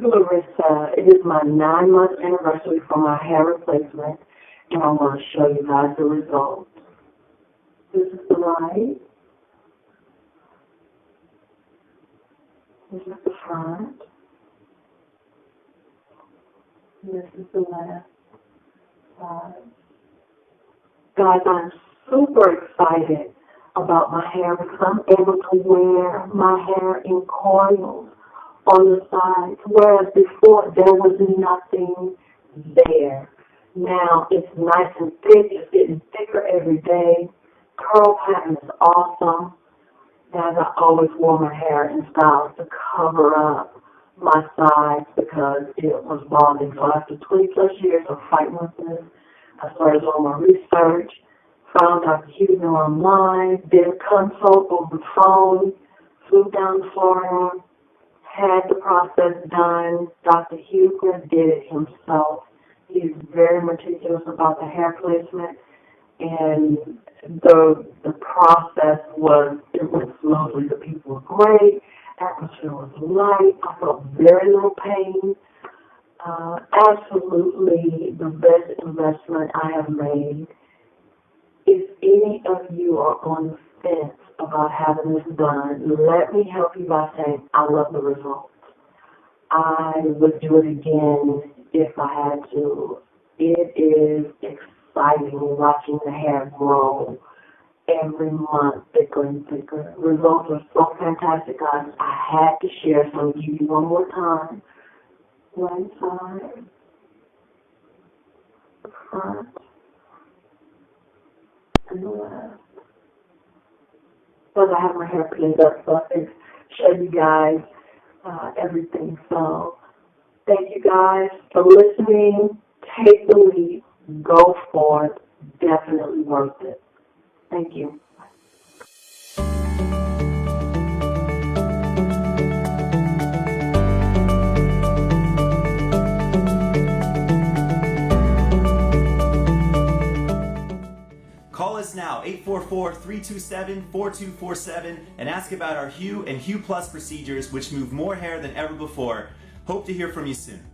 Larissa. It is my 9-month anniversary for my hair replacement, and I want to show you guys the results. This is the right. This is the front. And this is the left side. Guys, I'm super excited about my hair because I'm able to wear my hair in coils on the sides, whereas before there was nothing there. Now it's nice and thick. It's getting thicker every day. Curl pattern is awesome. As I always wore my hair in styles to cover up my sides because it was balding. So after 20 plus years of fighting with this, I started doing my research, found Dr. Hughton online, did a consult over the phone, flew down to Florida, had the process done. Dr. Hughton did it himself. He's very meticulous about the hair placement, and the process it went smoothly. The people were great. Atmosphere was light. I felt very little pain. Absolutely the best investment I have made. If any of you are on the fence about having this done, let me help you by saying I love the results. I would do it again if I had to. It is exciting watching the hair grow every month, thicker and thicker. Results are so fantastic, guys. I had to share, so I'll give you one more time. Right side, the front, and the left. Because I have my hair cleaned up, so I can show you guys everything. So thank you guys for listening. Take the lead. Go for it. Definitely worth it. Thank you. Call us now, 844-327-4247, and ask about our Hue and Hue Plus procedures, which move more hair than ever before. Hope to hear from you soon.